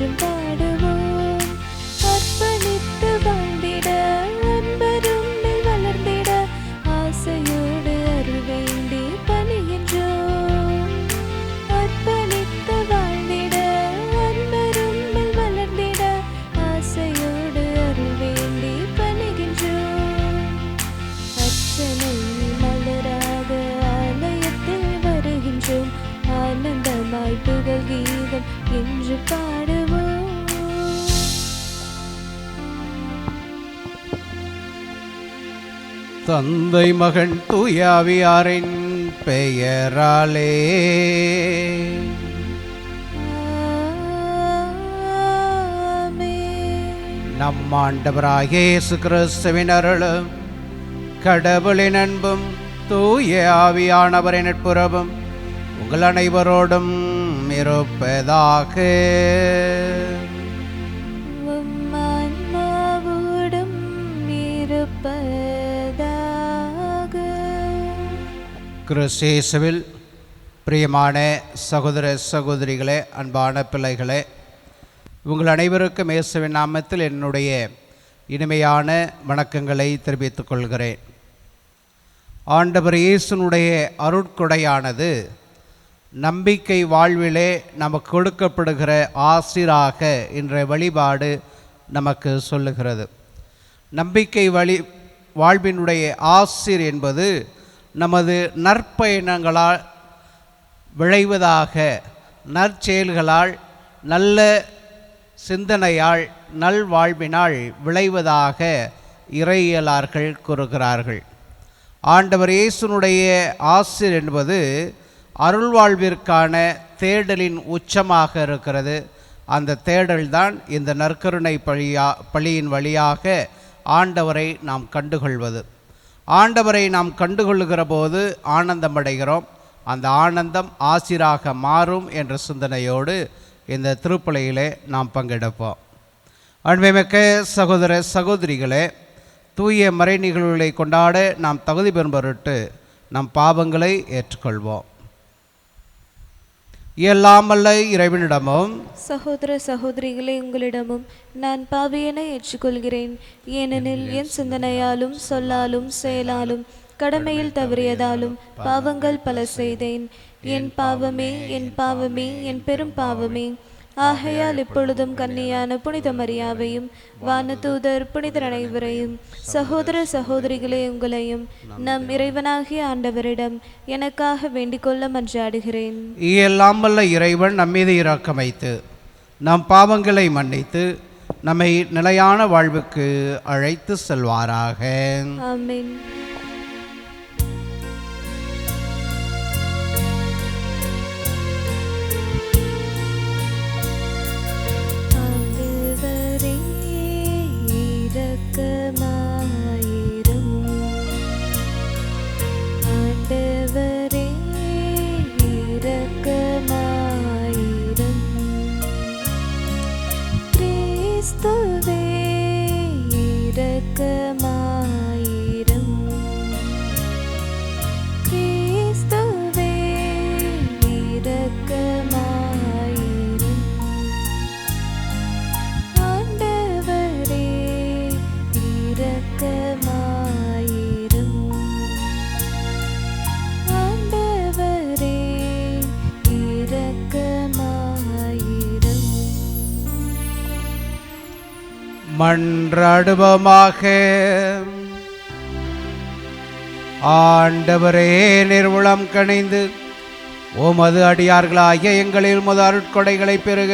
என்றும் பாடுவோம். அர்ப்பணித்து வாழ்ந்திட அன்பரும்மில் வளர்ந்திட ஆசையோடு அருள் வேண்டி பணிகின்றோம். அர்ப்பணித்து வாழ்ந்திட அன்பரும்மில் வளர்ந்திட ஆசையோடு அருள் வேண்டி பணிகின்றோம். அர்ச்சனை மலராக ஆலயத்தில் வருகின்றோம். ஆனந்தமாய் புகழ் கீதம் என்று பாடுவோம். தந்தை மகன் தூயாவியாரின் பெயராலே நம் ஆண்டவராகிய இயேசு கிறிஸ்துவின் அருளும் கடவுளின் அன்பும் தூய ஆவியானவரின் நட்புறவும் உங்கள் அனைவரோடும் இருப்பதாக. ஆன்மாவோடும் இருப்பதாக. கிறிஸ்து இயேசுவில் பிரியமான சகோதர சகோதரிகளே, அன்பான பிள்ளைகளே, உங்கள் அனைவருக்கும் இயேசுவின் நாமத்தில் என்னுடைய இனிமையான வணக்கங்களை தெரிவித்துக் கொள்கிறேன். ஆண்டவர் இயேசுனுடைய அருட்கொடையானது நம்பிக்கை வாழ்விலே நமக்கு கொடுக்கப்படுகிற ஆசிராக இன்றைய வழிபாடு நமக்கு சொல்லுகிறது. நம்பிக்கை வாழ்வினுடைய ஆசிர் என்பது நமது நற்பயணங்களால் விளைவதாக, நற்செயல்களால், நல்ல சிந்தனையால், நல்வாழ்வினால் விளைவதாக இறையியலார்கள் கூறுகிறார்கள். ஆண்டவர் இயேசுனுடைய ஆசிர் என்பது அருள்வாழ்விற்கான தேடலின் உச்சமாக இருக்கிறது. அந்த தேடல்தான் இந்த நற்கருணை பலியின் வழியாக ஆண்டவரை நாம் கண்டுகொள்வது. ஆண்டவரை நாம் கண்டுகொள்ளுகிற போது ஆனந்தமடைகிறோம். அந்த ஆனந்தம் ஆசிராக மாறும் என்ற சிந்தனையோடு இந்த திருப்பலியிலே நாம் பங்கெடுப்போம். அன்புமிக்க சகோதர சகோதரிகளே, தூய மறை நிகழ்வுகளை கொண்டாட நாம் தகுதி பெறும் பொருட்டு நம் பாவங்களை ஏற்றுக்கொள்வோம். எல்லாமல்ல இறைவனிடமும் சகோதர சகோதரிகளே, உங்களிடமும் நான் பாவியனை ஏற்றுக்கொள்கிறேன். ஏனெனில் என் சிந்தனையாலும் சொல்லாலும் செயலாலும் கடமையில் தவறியதாலும் பாவங்கள் பல செய்தேன். என் பாவமே, என் பாவமே, என் பெரும் பாவமே. ஆகையால் இப்பொழுதும் கன்னியான புனித மரியாவையும் வானதூதர் புனிதர் அனைவரையும் சகோதர சகோதரிகளே உங்களையும் நம் இறைவனாகிய ஆண்டவரிடம் எனக்காக வேண்டிக் கொள்ள மன்றாடுகிறேன். எல்லாம் வல்ல இறைவன் நம்மீது இரக்கம் வைத்து நம் பாவங்களை மன்னித்து நம்மை நிலையான வாழ்வுக்கு அழைத்து செல்வாராக. ஆமென். மன்றாடுவோமாக. ஆண்டவரே, நிர்வுளம் கணிந்து உமது அடியார்களாகிய எங்களில் உமது அருட்கொடைகளை பெருக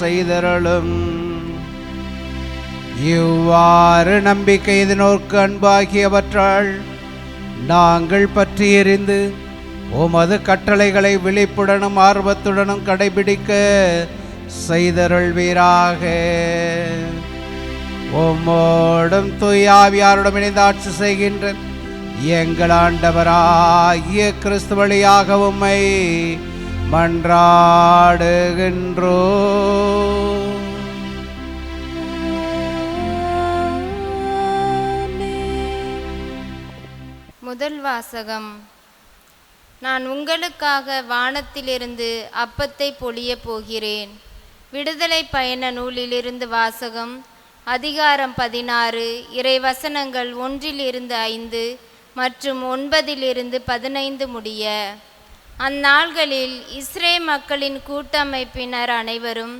செய்தருளும். இவ்வாறு நம்பிக்கை எதிர்நோக்கு அன்பாகியவற்றால் நாங்கள் பற்றி எறிந்து உமது கட்டளைகளை விழிப்புடனும் ஆர்வத்துடனும் கடைபிடிக்க செய்தருள்வீராக. உம்மோடும் தூயாவியாரோடும் இணைந்து ஆட்சி செய்கின்ற எங்கள் ஆண்டவராகிய கிறிஸ்து வழியாக உம்மை மன்றாடுகின்றோம். முதல் வாசகம். நான் உங்களுக்காக வானத்திலிருந்து அப்பத்தை பொழிய போகிறேன். விடுதலை பயண நூலிலிருந்து வாசகம். அதிகாரம் 16, இறைவசனங்கள் 1-5 மற்றும் 9-15 முடிய. அந்நாள்களில் இஸ்ரேல் மக்களின் கூட்டமைப்பினர் அனைவரும்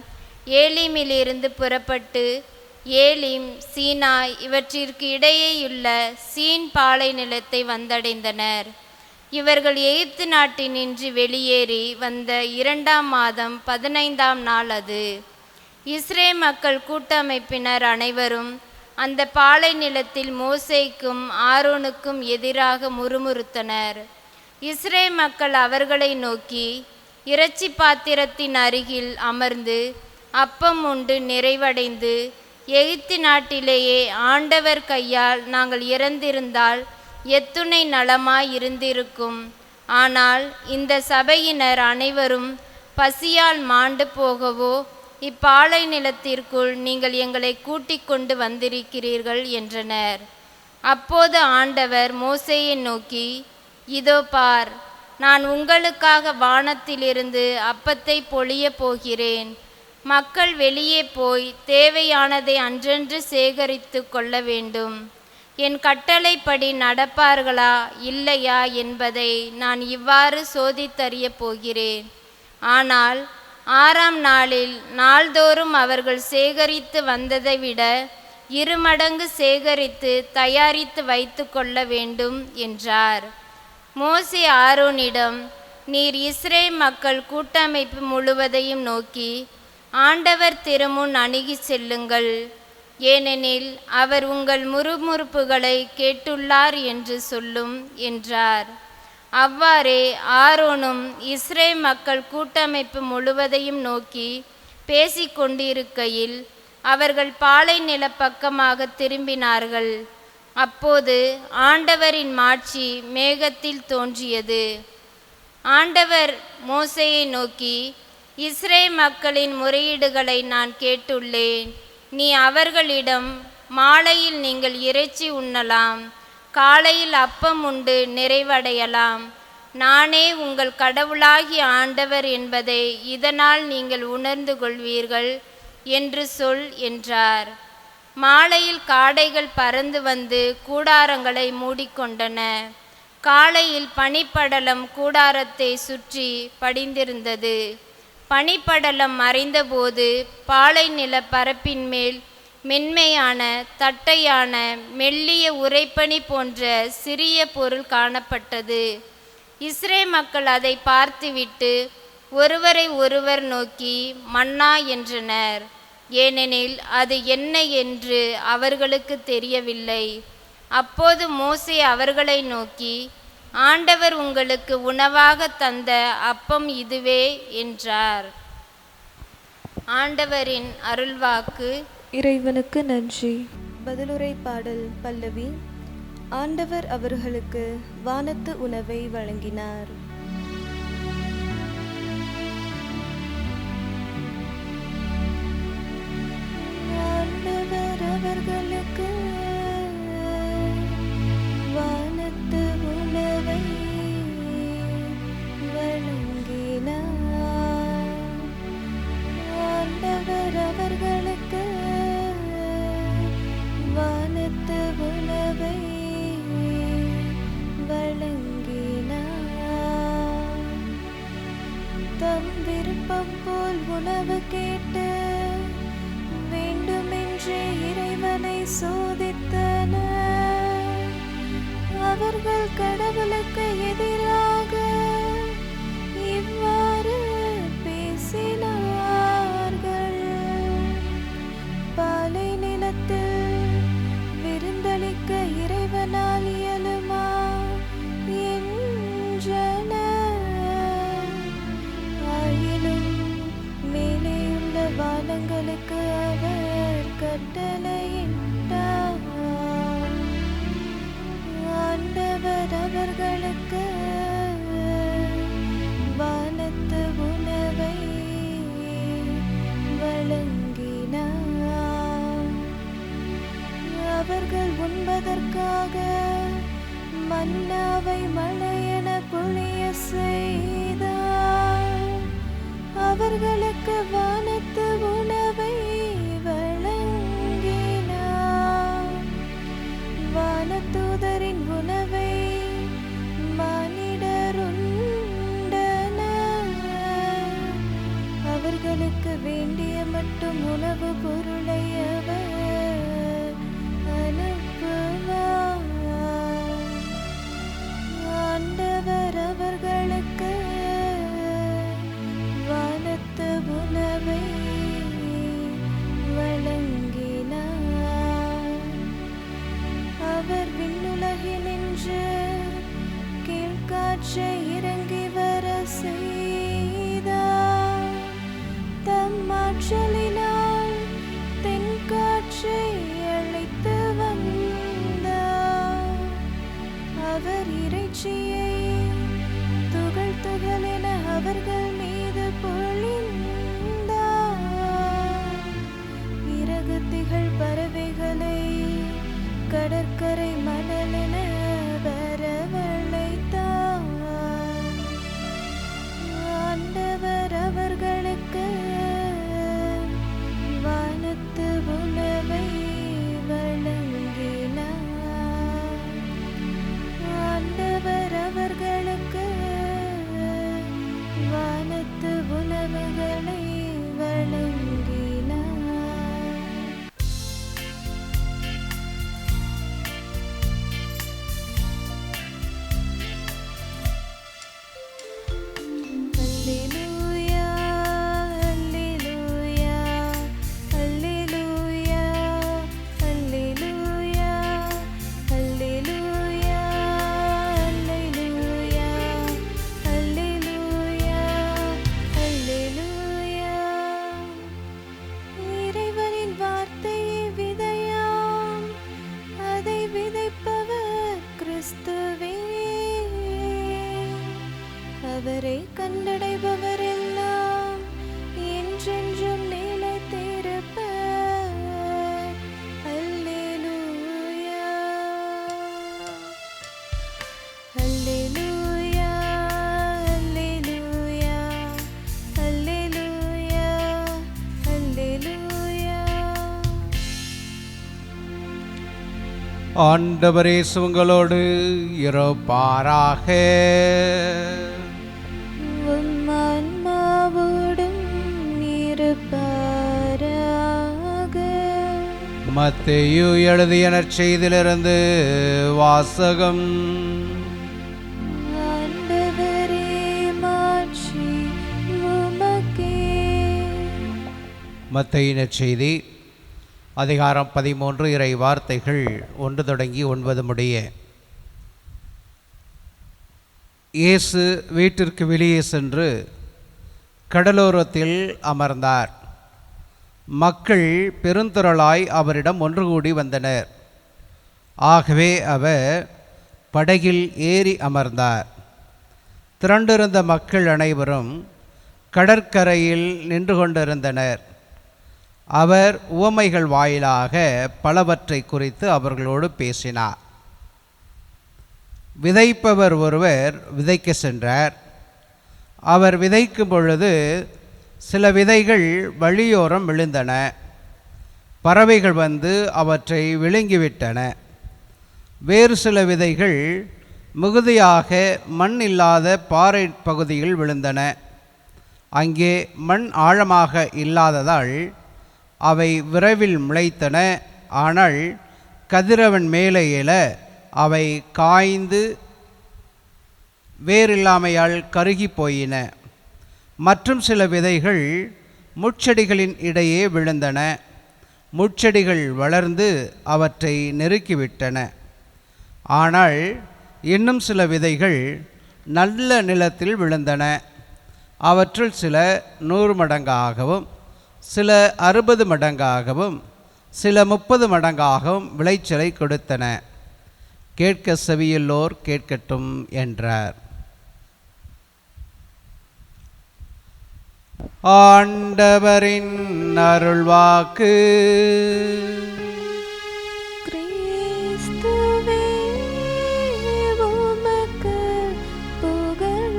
ஏலிமிலிருந்து புறப்பட்டு ஏலிம், சீனாய் இவற்றிற்கு இடையேயுள்ள சீன் பாலை நிலத்தை வந்தடைந்தனர். இவர்கள் எகிப்து நாட்டினின்று வெளியேறி வந்த 2ஆம் மாதம் 15ஆம் நாள் அது. இஸ்ரேல் மக்கள் கூட்டமைப்பினர் அனைவரும் அந்த பாலை நிலத்தில் மோசேக்கும் ஆரோனுக்கும் எதிராக முறுமுறுத்தனர். இஸ்ரேல் மக்கள் அவர்களை நோக்கி, இறைச்சி பாத்திரத்தின் அருகில் அமர்ந்து அப்பம் உண்டு நிறைவடைந்து, எகிப்து நாட்டிலேயே ஆண்டவர் கையால் நாங்கள் இறந்திருந்தால் எத்துணை நலமாய் இருந்திருக்கும். ஆனால் இந்த சபையினர் அனைவரும் பசியால் மாண்டு போகவோ இப்பாலை நிலத்திற்குள் நீங்கள் எங்களை கூட்டிக் கொண்டு வந்திருக்கிறீர்கள் என்றனர். அப்போது ஆண்டவர் மோசேயை நோக்கி, இதோ பார், நான் உங்களுக்காக வானத்திலிருந்து அப்பத்தை பொழிய போகிறேன். மக்கள் வெளியே போய் தேவையானதை அன்றன்று சேகரித்து கொள்ள வேண்டும். என் கட்டளைப்படி நடப்பார்களா இல்லையா என்பதை நான் இவ்வாறு சோதித்தறிய போகிறேன். ஆனால் 6ஆம் நாளில் நாள்தோறும் அவர்கள் சேகரித்து வந்ததை விட 2 மடங்கு சேகரித்து தயாரித்து வைத்து கொள்ள வேண்டும் என்றார். மோசே ஆரோனிடம், நீர் இஸ்ரேல் மக்கள் கூட்டமைப்பு முழுவதையும் நோக்கி ஆண்டவர் திருமுன் அணுகி செல்லுங்கள், ஏனெனில் அவர் உங்கள் முறுமுறுப்புகளை கேட்டுள்ளார் என்று சொல்லும் என்றார். அவ்வாறே ஆரோனும் இஸ்ரேல் மக்கள் கூட்டமைப்பு முழுவதையும் நோக்கி பேசிக்கொண்டிருக்கையில் அவர்கள் பாலை நில பக்கமாக திரும்பினார்கள். அப்போது ஆண்டவரின் மாட்சி மேகத்தில் தோன்றியது. ஆண்டவர் மோசேயை நோக்கி, இஸ்ரேல் மக்களின் முறையீடுகளை நான் கேட்டுள்ளேன். நீ அவர்களிடம், மாலையில் நீங்கள் இறைச்சி உண்ணலாம், காலையில் அப்பம் உண்டு நிறைவடையலாம், நானே உங்கள் கடவுளாகிய ஆண்டவர் என்பதை இதனால் நீங்கள் உணர்ந்து கொள்வீர்கள் என்று சொல் என்றார். மாலையில் காடைகள் பறந்து வந்து கூடாரங்களை மூடிக்கொண்டன. காலையில் பனிப்படலம் கூடாரத்தை சுற்றி படிந்திருந்தது. பனிப்படலம் மறைந்தபோது பாலை நில பரப்பின் மேல் மென்மையான தட்டையான மெல்லிய உறைபனி போன்ற சிறிய பொருள் காணப்பட்டது. இஸ்ரேல் மக்கள் அதை பார்த்துவிட்டு ஒருவரை ஒருவர் நோக்கி மன்னா என்றனர். ஏனெனில் அது என்ன என்று அவர்களுக்கு தெரியவில்லை. அப்போது மோசே அவர்களை நோக்கி, ஆண்டவர் உங்களுக்கு உணவாக தந்த அப்பம் இதுவே என்றார். ஆண்டவரின் அருள்வாக்கு. இறைவனுக்கு நன்றி. பதிலுரை பாடல் பல்லவி. ஆண்டவர் அவர்களுக்கு வானத்து உணவை வழங்கினார். ஆண்டவர் அவர்களுக்கு வானத்து உணவை வழங்கினார். ஆண்டவர் அவர்களுக்கு வானத்து உணவை வழங்கினார். தம் விருப்பம் போல் உணவு கேட்டு வேண்டுமென்றே இறைவனை சோதித்தனர். அவர்கள் கடவுளுக்கு எதிராக இவ்வாறு பேசினார்கள். பாலை நிலத்தில் விருந்தளிக்க இறைவனால் இயலுமா என்றனர். ஆயினும் மேலேயுள்ள வானங்களுக்கு அவர் கட்டளையிட்டார். ஆண்டவர் அவர்களுக்கு வானத்து உணவை வழங்கினார். அவர்கள் உண்பதற்காக மன்னாவை மழையென பொழிய செய்தார். அவர்களுக்கு வானத்து வானத்து உணவை வழங்கினார். வானதூதரின் உணவை மானிடருண்டனர். அவர்களுக்கு வேண்டிய மட்டும் உணவு பொருளை அவர் அனுப்புவார். ஆண்டவர் அவர்களுக்கு வானத்து உணவை வழங்கினார். அவர் விண்ணுலகினின்று கீழ்காற்றை இறங்கி வர செய்தார். தம் ஆற்றலினால் தென்காற்றை அழைத்து வந்தார். அவர் இறைச்சியை துகள் துகளென அவர்கள் மீது பொழிந்தார். இறகு திகழ் பறவைகளை கடற்கரை மணலென வரவழைத்தார். ஆண்டவர் அவர்களுக்கு வானத்து உணவை வழங்கினார். ஆண்டவர் அவர்களுக்கு வானத்து உணவுகளை வழங்கினார். அல்லேலூயா, அல்லேலூயா, அல்லேலூயா, அல்லேலூயா, அல்லேலூயா, அல்லேலூயா, அல்லேலூயா, அல்லேலூயா. இறைவனின் வார்த்தையே விதையாம், அதை விதைப்பவர் கிறிஸ்துவே. அவரை கண்டடைபவர் எல்லாம் என்றென்றும் நிலைத்திருப்பர். அல்லேலூயா, அல்லேலூயா, அல்லேலூயா, அல்லேலூயா, அல்லேலூயா. ஆண்டவர் இயேசு உங்களோடு இருப்பாராக. உம் ஆன்மாவோடும் இருப்பாராக. மத்தேயு எழுதிய நற்செய்தியிலிருந்து வாசகம். ஆண்டவரே, மாட்சி உமக்கே. மத்தேயு நற்செய்தி அதிகாரம் 13 இறை வார்த்தைகள் 1 தொடங்கி 9 முடிய. இயேசு வீட்டிற்கு வெளியே சென்று கடலோரத்தில் அமர்ந்தார். மக்கள் பெருந்திரளாய் அவரிடம் ஒன்று கூடி வந்தனர். ஆகவே அவர் படகில் ஏறி அமர்ந்தார். திரண்டிருந்த மக்கள் அனைவரும் கடற்கரையில் நின்று கொண்டிருந்தனர். அவர் உவமைகள் வாயிலாக பலவற்றை குறித்து அவர்களோடு பேசினார். விதைப்பவர் ஒருவர் விதைக்க சென்றார். அவர் விதைக்கும் பொழுது சில விதைகள் வழியோரம் விழுந்தன. பறவைகள் வந்து அவற்றை விழுங்கிவிட்டன. வேறு சில விதைகள் மிகுதியாக மண் இல்லாத பாறை பகுதியில் விழுந்தன. அங்கே மண் ஆழமாக இல்லாததால் அவை விரைவில் முளைத்தன. ஆனால் கதிரவன் மேலே எழ அவை காய்ந்து வேறில்லாமையால் கருகி போயின. மற்றும் சில விதைகள் முட்செடிகளின் இடையே விழுந்தன. முட்செடிகள் வளர்ந்து அவற்றை நெருக்கிவிட்டன. ஆனால் இன்னும் சில விதைகள் நல்ல நிலத்தில் விழுந்தன. அவற்றுள் சில 100 மடங்காகவும், சில 60 மடங்காகவும், சில 30 மடங்காகவும் விளைச்சலை கொடுத்தன. கேட்க செவியுள்ளோர் கேட்கட்டும் என்றார். ஆண்டவரின் அருள்வாக்கு. கிறிஸ்துவே, உமக்கு புகழ்.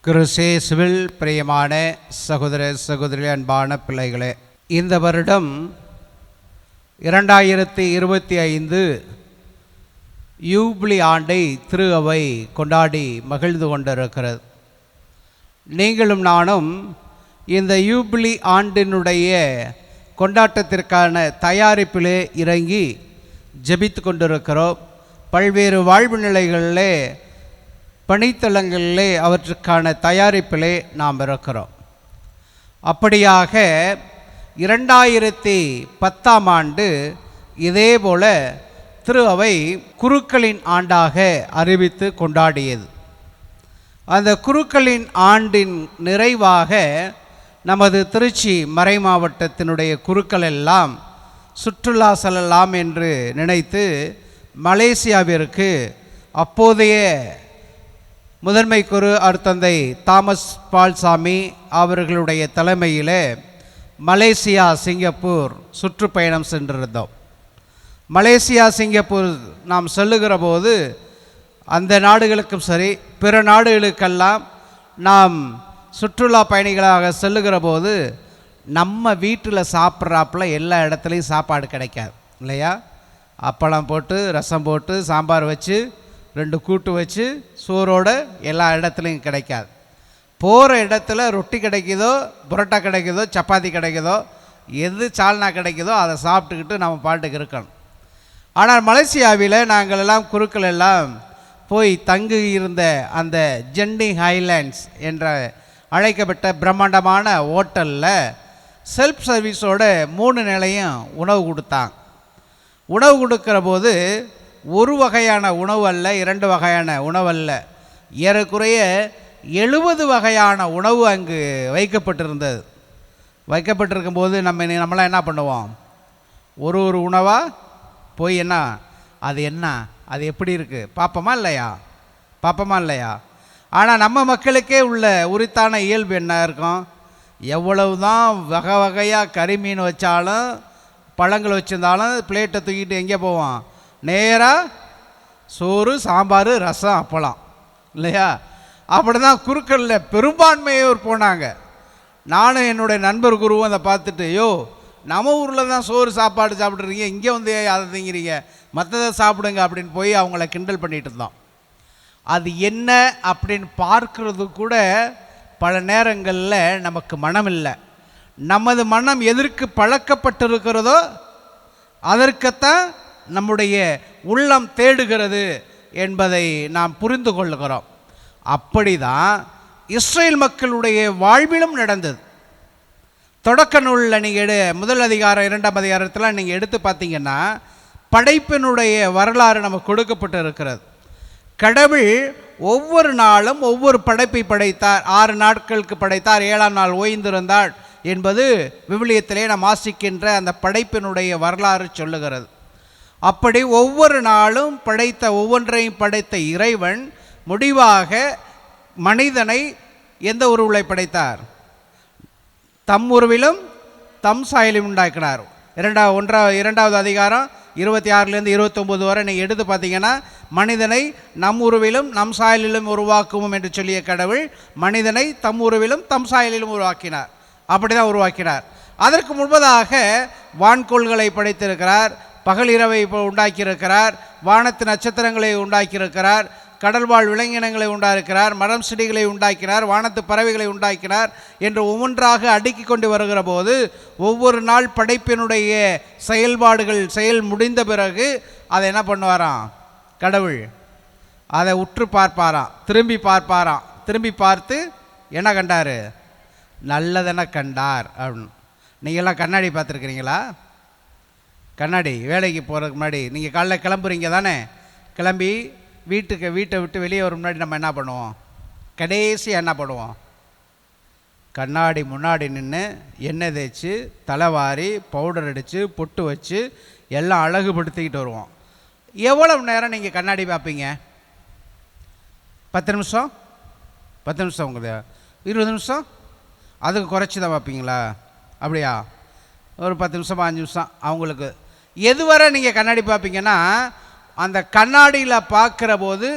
கிறிஸ்தேசுவில் பிரியமான சகோதர சகோதரி அன்பான பிள்ளைகளே, இந்த வருடம் 2025 யூபிலி ஆண்டை திரு அவை கொண்டாடி மகிழ்ந்து கொண்டிருக்கிறது. நீங்களும் நானும் இந்த யூபிலி ஆண்டினுடைய கொண்டாட்டத்திற்கான தயாரிப்பிலே இறங்கி ஜெபித்து கொண்டிருக்கிறோம். பல்வேறு வாழ்வு நிலைகளிலே, பணித்தளங்களிலே அவற்றுக்கான தயாரிப்பிலே நாம் இருக்கிறோம். அப்படியாக 2010ஆம் ஆண்டு இதேபோல திரு அவை குருக்களின் ஆண்டாக அறிவித்து கொண்டாடியது. அந்த குருக்களின் ஆண்டின் நிறைவாக நமது திருச்சி மறை மாவட்டத்தினுடைய குருக்கள் எல்லாம் சுற்றுலா செல்லலாம் என்று நினைத்து மலேசியாவிற்கு அப்போதைய முதன்மை குரு அருட்தந்தை தாமஸ் பால்சாமி அவர்களுடைய தலைமையில் மலேசியா சிங்கப்பூர் சுற்றுப்பயணம் சென்றிருந்தோம். மலேசியா சிங்கப்பூர் நாம் செல்லுகிற போது அந்த நாடுகளுக்கும் சரி, பிற நாடுகளுக்கெல்லாம் நாம் சுற்றுலா பயணிகளாக செல்லுகிற போது நம்ம வீட்டில் சாப்பிட்றாப்புல எல்லா இடத்துலையும் சாப்பாடு கிடைக்காது இல்லையா? அப்பளம் போட்டு, ரசம் போட்டு, சாம்பார் வச்சு, 2 கூட்டு வச்சு, சோறோடு எல்லா இடத்துலையும் கிடைக்காது. போகிற இடத்துல ரொட்டி கிடைக்குதோ, புரோட்டா கிடைக்குதோ, சப்பாத்தி கிடைக்குதோ, எது சால்னா கிடைக்குதோ அதை சாப்பிட்டுக்கிட்டு நம்ம பாட்டுக்கு இருக்கணும். ஆனால் மலேசியாவில் நாங்கள் எல்லாம் குருக்கள் எல்லாம் போய் தங்கி இருந்த அந்த ஜென்டிங் ஹைலேண்ட்ஸ் என்ற அழைக்கப்பட்ட பிரம்மாண்டமான ஹோட்டலில் செல்ஃப் சர்வீஸோட 3 நிலையும் உணவு கொடுத்தாங்க. உணவு கொடுக்குற போது ஒரு வகையான உணவு அல்ல, 2 வகையான உணவு அல்ல, ஏறக்குறைய 70 வகையான உணவு அங்கு வைக்கப்பட்டிருந்தது. வைக்கப்பட்டிருக்கும் போது நம்மளாம் என்ன பண்ணுவோம்? ஒரு உணவாக போய் அது எப்படி இருக்குது பார்ப்போமா இல்லையா? ஆனால் நம்ம மக்களுக்கே உள்ள உரித்தான இயல்பு என்ன இருக்கும்? எவ்வளவு தான் வகை வகையாக கறி மீன் வச்சாலும், பழங்கள் வச்சுருந்தாலும் பிளேட்டை தூக்கிட்டு எங்கே போவோம்? நேராக சோறு, சாம்பார், ரசம், அப்பளம் இல்லையா? அப்படி தான் குருக்களில் பெரும்பான்மையோர் போனாங்க. நானும் என்னுடைய நண்பர் குருவும் அதை பார்த்துட்டு, நம்ம ஊரில் தான் சோறு சாப்பாடு சாப்பிட்றீங்க, இங்கே வந்து அதை திங்கிறீங்க, மற்றதை சாப்பிடுங்க அப்படின்னு போய் அவங்கள கிண்டல் பண்ணிகிட்டு இருந்தோம். அது என்ன அப்படின்னு பார்க்கறது கூட பல நேரங்களில் நமக்கு மனம் இல்லை. நமது மனம் எதற்கு பழக்கப்பட்டிருக்கிறதோ அதற்குத்தான் நம்முடைய உள்ளம் தேடுகிறது என்பதை நாம் புரிந்து கொள்ளுகிறோம். அப்படி தான் இஸ்ரேல் மக்களுடைய வாழ்விலும் நடந்தது. தொடக்க நூலில் நீங்கள் முதல் அதிகாரம் 2ஆம் அதிகாரத்தில் நீங்கள் எடுத்து பார்த்தீங்கன்னா படைப்பினுடைய வரலாறு நமக்கு கொடுக்கப்பட்டு இருக்கிறது. கடவுள் ஒவ்வொரு நாளும் ஒவ்வொரு படைப்பை படைத்தார். 6 நாட்களுக்கு படைத்தார், 7ஆம் நாள் ஓய்ந்திருந்தாள் என்பது விவிலியத்திலே நாம் வாசிக்கின்ற அந்த படைப்பினுடைய வரலாறு சொல்லுகிறது. அப்படி ஒவ்வொரு நாளும் ஒவ்வொன்றையும் படைத்த இறைவன் முடிவாக மனிதனை எந்த உருவிலை படைத்தார்? தம் உருவிலும் தம் சாயலும் உண்டாக்கினார். 2ஆவது அதிகாரம் 26லேருந்து 29 வரை நீங்கள் எடுத்து பார்த்தீங்கன்னா, மனிதனை நம் உருவிலும் நம் சாயலிலும் உருவாக்குவோம் என்று சொல்லிய கடவுள் மனிதனை தம் உருவிலும் தம் சாயலிலும் உருவாக்கினார். அப்படி தான் உருவாக்கினார். அதற்கு முன்பதாக வான்கோள்களை படைத்திருக்கிறார், பகல் இரவை உண்டாக்கியிருக்கிறார், வானத்து நட்சத்திரங்களை உண்டாக்கியிருக்கிறார், கடல்வாழ் விலங்கினங்களை உண்டாக்கினார், மரம் செடிகளை உண்டாக்கினார், வானத்து பறவைகளை உண்டாக்கினார் என்று ஒவ்வொன்றாக அடுக்கி கொண்டு வருகிற போது ஒவ்வொரு நாள் படைப்பினுடைய செயல் முடிந்த பிறகு அதை என்ன பண்ணுவாராம்? கடவுள் அதை உற்று பார்ப்பாராம், திரும்பி பார்த்து என்ன கண்டார்? நல்லதென கண்டார் அப்படின்னு. நீங்கள்லாம் கண்ணாடி பார்த்துருக்கிறீங்களா? கண்ணாடி வேலைக்கு போகிறதுக்கு முன்னாடி நீங்கள் காலைல கிளம்புறீங்க தானே? கிளம்பி வீட்டை விட்டு வெளியே வர முன்னாடி நம்ம என்ன பண்ணுவோம்? கடைசியாக என்ன பண்ணுவோம்? கண்ணாடி முன்னாடி நின்று எண்ணெய் தேய்ச்சி, தலைவாரி, பவுடர் அடித்து, பொட்டு வச்சு எல்லாம் அழகுபடுத்திக்கிட்டு வருவோம். எவ்வளவு நேரம் நீங்கள் கண்ணாடி பார்ப்பீங்க? 10 நிமிஷம்? 10 நிமிஷம் உங்களுக்கு? 20 நிமிஷம்? அதுக்கு குறைச்சி தான் பார்ப்பீங்களா? அப்படியா? ஒரு 10 நிமிஷம் 5 நிமிஷம் அவங்களுக்கு. எதுவரை நீங்கள் கண்ணாடி பார்ப்பீங்கன்னா, அந்த கண்ணாடியில் பார்க்குற போது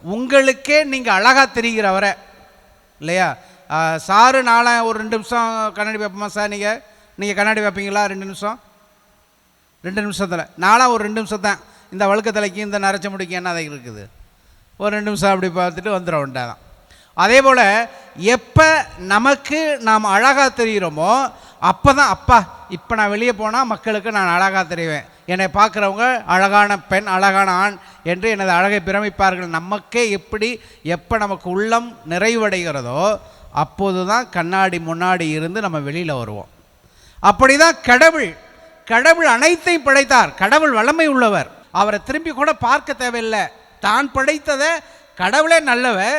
உங்களுக்கே நீங்கள் அழகாக தெரிகிற வரை இல்லையா? சாரு நாளை ஒரு 2 நிமிஷம் கண்ணாடி பார்ப்போமா சார்? நீங்கள் கண்ணாடி பார்ப்பீங்களா? 2 நிமிஷம், 2 நிமிஷத்தில் நாளாக ஒரு 2 நிமிஷம் தான். இந்த வழுக்க தலைக்கு இந்த நரைச்ச முடிக்கு என்ன அதை இருக்குது, ஒரு 2 நிமிஷம் அப்படி பார்த்துட்டு வந்துட வேண்டாதான். அதே போல் எப்போ நமக்கு நாம் அழகாக தெரிகிறோமோ அப்போ தான், அப்பா இப்போ நான் வெளியே போனால் மக்களுக்கு நான் அழகாக தெரிவேன், என்னை பார்க்குறவங்க அழகான பெண் அழகான ஆண் என்று எனது அழகை பிரமிப்பார்கள். நமக்கே எப்படி எப்போ நமக்கு உள்ளம் நிறைவடைகிறதோ அப்போது தான் கண்ணாடி முன்னாடி இருந்து நம்ம வெளியில் வருவோம். அப்படி தான் கடவுள் அனைத்தையும் படைத்தார். கடவுள் வல்லமை உள்ளவர். அவரை திரும்பி கூட பார்க்க தேவையில்லை. தான் படைத்ததை, கடவுளே நல்லவர்,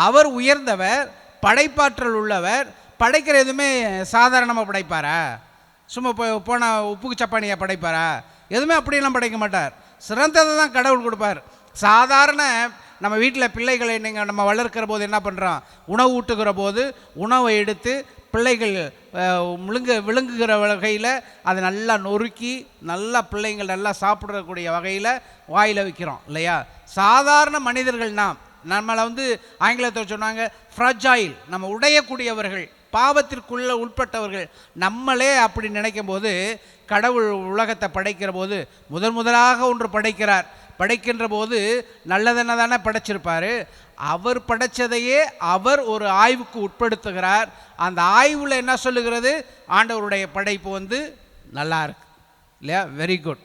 அவர் உயர்ந்தவர், படைப்பாற்றல் உள்ளவர். படைக்கிற எதுவுமே சாதாரணமாக படைப்பாரா? சும்மா போன உப்புக்கு சப்பானியை படைப்பாரா? எதுவுமே அப்படியெல்லாம் படைக்க மாட்டார். சிறந்ததை தான் கடவுள் கொடுப்பார். சாதாரண நம்ம வீட்டில் பிள்ளைகளை நம்ம வளர்க்கிற போது என்ன பண்ணுறோம், உணவு ஊட்டுகிற போது உணவை எடுத்து பிள்ளைகள் விழுங்குகிற வகையில் அதை நல்லா நொறுக்கி நல்லா பிள்ளைங்கள் நல்லா சாப்பிடக்கூடிய வகையில் வாயில் வைக்கிறோம் இல்லையா? சாதாரண மனிதர்கள் நம்மளை ஆங்கிலத்தில் சொன்னாங்க ஃப்ரஜாயில், நம்ம உடையக்கூடியவர்கள், பாவத்திற்குள்ள உட்பட்டவர்கள். நம்மளே அப்படி நினைக்கும் போது கடவுள் உலகத்தை படைக்கிற போது முதலாக ஒன்று படைக்கிறார். படைக்கின்ற போது நல்லதென்ன தானே படைச்சிருப்பார். அவர் படைச்சதையே அவர் ஒரு ஆய்வுக்கு உட்படுத்துகிறார். அந்த ஆய்வில் என்ன சொல்லுகிறது, ஆண்டவருடைய படைப்பு நல்லா இருக்கு இல்லையா? Very good.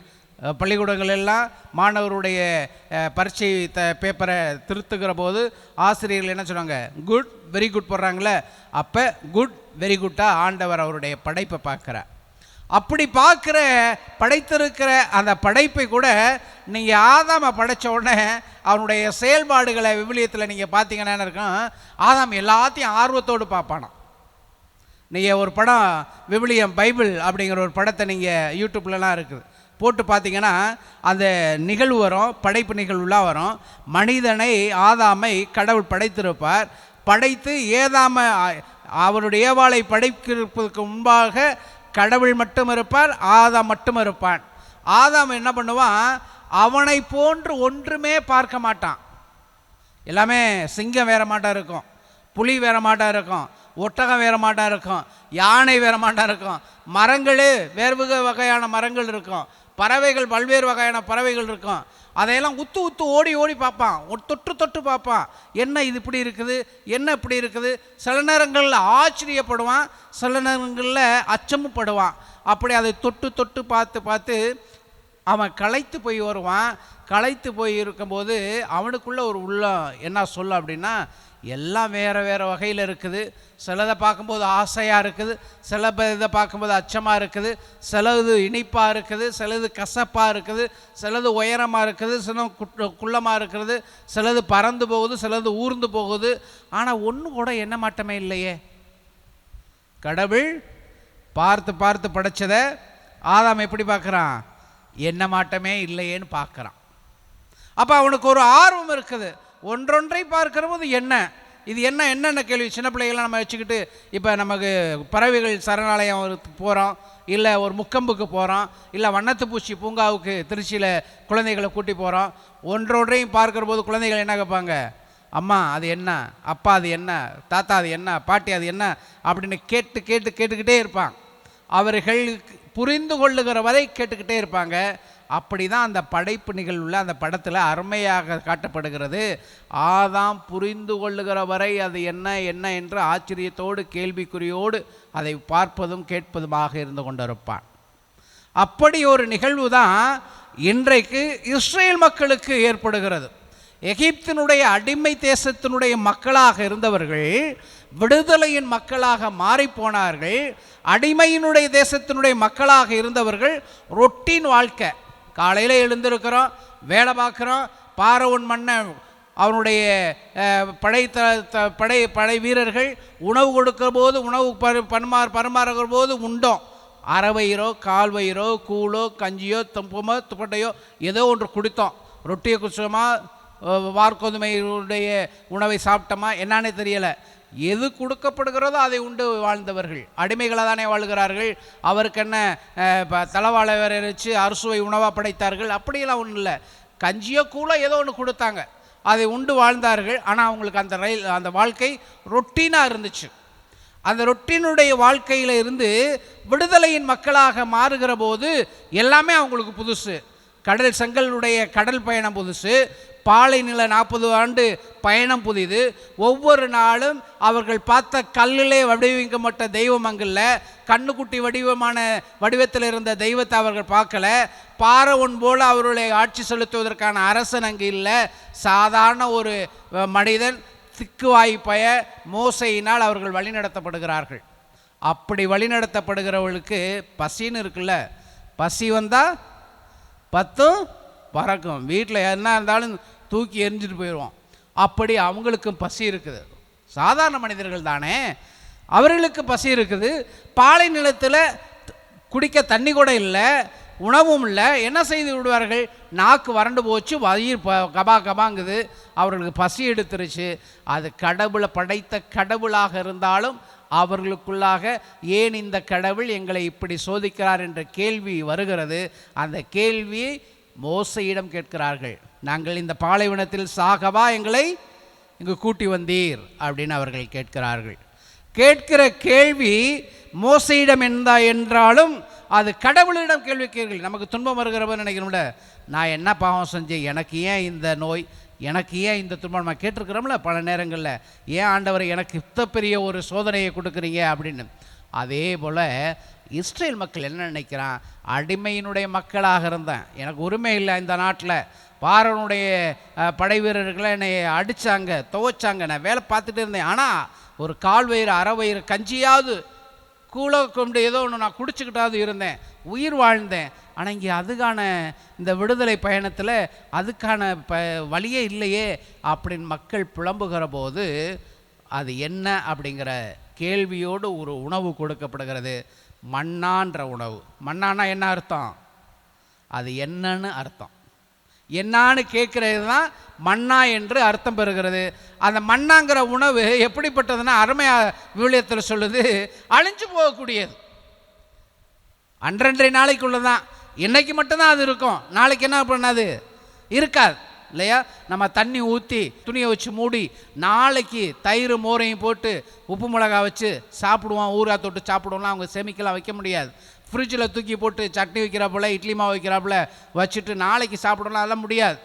பள்ளிக்கூடங்கள் எல்லாம் மாணவருடைய பரீட்சை பேப்பரை திருத்துகிற போது ஆசிரியர்கள் என்ன சொன்னாங்க, குட் வெரி குட் போடுறாங்களே. அப்போ குட் வெரி குட்டாக ஆண்டவர் அவருடைய படைப்பை பார்க்குறார். அப்படி பார்க்குற படைத்திருக்கிற அந்த படைப்பை கூட நீங்கள் ஆதாமை படைத்த உடனே அவனுடைய செயல்பாடுகளை விவிலியத்தில் நீங்கள் பார்த்தீங்கன்னா இருக்கும், ஆதாம் எல்லாத்தையும் ஆர்வத்தோடு பார்ப்பானான். நீங்கள் ஒரு படம் விவிலியம் பைபிள் அப்படிங்கிற ஒரு படத்தை நீங்கள் யூடியூப்லலாம் இருக்குது, போட்டு பார்த்தீங்கன்னா அந்த நிகழ்வு வரும், படைப்பு நிகழ்வுலாம் வரும். மனிதனை ஆதாமை கடவுள் படைத்திருப்பார். படைத்து அவருடைய ஏவாளை படைக்கிறதுக்கு முன்பாக கடவுள் மட்டும் இருப்பார், ஆதாம் மட்டும் இருப்பான். ஆதாம் என்ன பண்ணுவான், அவனை போன்று ஒன்றுமே பார்க்க மாட்டான். எல்லாமே சிங்கம் வேற மாட்டா இருக்கும், புலி வேற மாட்டா இருக்கும், ஒட்டகம் வேற மாட்டா இருக்கும், யானை வேற மாட்டா இருக்கும், மரங்கள் வேறு வகையான மரங்கள் இருக்கும், பறவைகள் பல்வேறு வகையான பறவைகள் இருக்கும். அதையெல்லாம் உத்து ஓடி பார்ப்பான், தொட்டு பார்ப்பான். என்ன இது இப்படி இருக்குது, என்ன இப்படி இருக்குது. சில நேரங்களில் ஆச்சரியப்படுவான், சில நேரங்களில் அச்சமும் படுவான். அப்படி அதை தொட்டு பார்த்து அவன் களைத்து போய் வருவான். களைத்து போய் இருக்கும்போது அவனுக்குள்ள ஒரு உள்ளம் என்ன சொல்ல அப்படின்னா, எல்லாம் வேறு வகையில் இருக்குது. சிலதை பார்க்கும்போது ஆசையாக இருக்குது, சில இதை பார்க்கும்போது அச்சமாக இருக்குது, சிலது இனிப்பாக இருக்குது, சிலது கசப்பாக இருக்குது, சிலது உயரமாக இருக்குது, சில குள்ளமாக இருக்கிறது, சிலது பறந்து போகுது, சிலது ஊர்ந்து போகுது. ஆனால் ஒன்று கூட என்ன மாட்டமே இல்லையே. கடவுள் பார்த்து படைச்சதை ஆதாம் எப்படி பார்க்குறான், என்ன மாட்டமே இல்லையேன்னு பார்க்குறான். அப்போ அவனுக்கு ஒரு ஆர்வம் இருக்குது. ஒன்றொன்றை பார்க்கிற போது இது என்னென்ன கேள்வி. சின்ன பிள்ளைகள்லாம் நம்ம வச்சுக்கிட்டு இப்போ நமக்கு பறவைகள் சரணாலயம் போகிறோம், இல்லை ஒரு முக்கம்புக்கு போகிறோம், இல்லை வண்ணத்து பூச்சி பூங்காவுக்கு திருச்சியில் குழந்தைகளை கூட்டி போகிறோம். ஒன்றொன்றையும் பார்க்குற போது குழந்தைகள் என்ன கேட்பாங்க, அம்மா அது என்ன, அப்பா அது என்ன, தாத்தா அது என்ன, பாட்டி அது என்ன அப்படின்னு கேட்டுக்கிட்டே இருப்பாங்க. அவர்கள் புரிந்து கொள்ளுகிற வரை கேட்டுக்கிட்டே இருப்பாங்க. அப்படி தான் அந்த படைப்பு நிகழ்வுள்ள அந்த படத்தில் அருமையாக காட்டப்படுகிறது. ஆதாம் புரிந்து கொள்ளுகிற வரை அது என்ன என்று ஆச்சரியத்தோடு கேள்விக்குறியோடு அதை பார்ப்பதும் கேட்பதுமாக இருந்து கொண்டிருப்பான். அப்படி ஒரு நிகழ்வு தான் இன்றைக்கு இஸ்ரேல் மக்களுக்கு ஏற்படுகிறது. எகிப்தினுடைய அடிமை தேசத்தினுடைய மக்களாக இருந்தவர்கள் விடுதலையின் மக்களாக மாறிப்போனார்கள். அடிமையினுடைய தேசத்தினுடைய மக்களாக இருந்தவர்கள் ரொட்டீன் வாழ்க்கை. காலையில் எழுந்திருக்கிறோம், வேலை பார்க்குறோம், பார்வோன் மன்னன் அவனுடைய படை வீரர்கள் உணவு கொடுக்கிற போது உணவு பரிமாறுகிற போது உண்டோம். அரை வயிறோ கால் வயிறோ கூழோ கஞ்சியோ துப்பமோ துப்பட்டையோ ஏதோ ஒன்று குடித்தோம். ரொட்டியை குடிச்சோமா, வார்கோதுமையுடைய உணவை சாப்பிட்டோமா என்னானே தெரியலை. எது கொடுக்கப்படுகிறதோ அதை உண்டு வாழ்ந்தவர்கள். அடிமைகளாக தானே வாழ்கிறார்கள். அவருக்கு என்ன தலவாழை வரைச்சு அறுசுவை உணவாக படைத்தார்கள், அப்படியெல்லாம் ஒன்றும் இல்லை. கஞ்சியோ கூழோ ஏதோ ஒன்று கொடுத்தாங்க. அதை உண்டு வாழ்ந்தார்கள். ஆனால் அவங்களுக்கு அந்த வாழ்க்கை ரொட்டீனாக இருந்துச்சு. அந்த ரொட்டீனுடைய வாழ்க்கையில் இருந்து விடுதலையின் மக்களாக மாறுகிற போது எல்லாமே அவங்களுக்கு புதுசு. செங்கலுடைய கடல் பயணம் புதுசு, பாலை நில 40 ஆண்டு பயணம் புதிது. ஒவ்வொரு நாளும் அவர்கள் பார்த்த கல்லிலே வடிவமைக்கப்பட்ட தெய்வம் அங்கில்ல, கண்ணுக்குட்டி வடிவத்தில் இருந்த தெய்வத்தை அவர்கள் பார்க்கல. பார்வோன் போல அவர்களை ஆட்சி செலுத்துவதற்கான அரசன் அங்கு இல்லை. சாதாரண ஒரு மனிதன் திக்குவாய்ப்பய மோசையினால் அவர்கள் வழிநடத்தப்படுகிறார்கள். அப்படி வழிநடத்தப்படுகிறவர்களுக்கு பசின்னு இருக்குல்ல, பசி வந்தால் 10 பறக்கும், வீட்டில் என்ன இருந்தாலும் தூக்கி எரிஞ்சிட்டு போயிடுவோம். அப்படி அவங்களுக்கும் பசி இருக்குது. சாதாரண மனிதர்கள் தானே, அவர்களுக்கு பசி இருக்குது. பாலை நிலத்தில் குடிக்க தண்ணி கூட இல்லை, உணவும் இல்லை. என்ன செய்து விடுவார்கள்? நாக்கு வறண்டு போச்சு, வயிறு கபா கபாங்குது, அவர்களுக்கு பசி எடுத்துருச்சு. அது கடவுளை படைத்த கடவுளாக இருந்தாலும் அவர்களுக்குள்ளாக ஏன் இந்த கடவுள் எங்களை இப்படி சோதிக்கிறார் என்ற கேள்வி வருகிறது. அந்த கேள்வியை மோசையிடம் கேட்கிறார்கள். நாங்கள் இந்த பாலைவனத்தில் சாகவா எங்களை இங்கு கூட்டி வந்தீர் அப்படின்னு அவர்கள் கேட்கிறார்கள். கேட்கிற கேள்வி மோசையிடம் என்றாலும் அது கடவுளிடம் கேள்வி கேட்கல. நமக்கு துன்பம் வருகிறவன் நினைக்கிறோம்ல, நான் என்ன பாவம் செஞ்சேன், எனக்கு ஏன் இந்த நோய், எனக்கு ஏன் இந்த துன்பம், நம்ம கேட்டிருக்கிறோம்ல பல நேரங்களில், ஏன் ஆண்டவர் எனக்கு இத்த பெரிய ஒரு சோதனையை கொடுக்குறீங்க அப்படின்னு. அதே போல் இஸ்ரேல் மக்கள் என்ன நினைக்கிறான், அடிமையினுடைய மக்களாக இருந்தேன், எனக்கு உரிமை இல்லை இந்த நாட்டில், பார்வோனுடைய படை வீரர்களை என்னை அடித்தாங்க, துவைச்சாங்க, நான் வேலை பார்த்துட்டு இருந்தேன், ஆனால் ஒரு கால் வயிறு அரை வயிறு கஞ்சியாவது கூழ கொண்டு ஏதோ ஒன்று நான் குடிச்சுக்கிட்டாவது இருந்தேன், உயிர் வாழ்ந்தேன். ஆனால் இங்கே அதுக்கான இந்த விடுதலை பயணத்தில் அதுக்கான வழியே இல்லையே அப்படின்னு மக்கள் புலம்புகிற போது அது என்ன அப்படிங்கிற கேள்வியோடு ஒரு உணவு கொடுக்கப்படுகிறது. மன்னான்ற உணவு. மன்னானா என்ன அர்த்தம்? அது என்னன்னு அர்த்தம். என்னான்னு கேட்குறது தான் மன்னா என்று அர்த்தம் பெறுகிறது. அந்த மன்னாங்கிற உணவு எப்படிப்பட்டதுன்னா, அருமையாக விவிலியத்தில் சொல்லுது, அழிஞ்சு போகக்கூடியது. அன்றன்றைய நாளைக்குள்ள தான், இன்னைக்கு மட்டும்தான் அது இருக்கும், நாளைக்கு என்ன பண்ணாது இருக்காது இல்லையா? நம்ம தண்ணி ஊற்றி துணியை வச்சு மூடி நாளைக்கு தயிர் மோரையும் போட்டு உப்பு மிளகா வச்சு சாப்பிடுவோம், ஊறுகாய் தொட்டு சாப்பிடுவோம்லாம் அவங்க சேமிக்கலாம் வைக்க முடியாது. ஃப்ரிட்ஜில் தூக்கி போட்டு சட்னி வைக்கிறாப்புல இட்லி மாவு வைக்கிறாப்புல வச்சுட்டு நாளைக்கு சாப்பிடலாம், அதெல்லாம் முடியாது.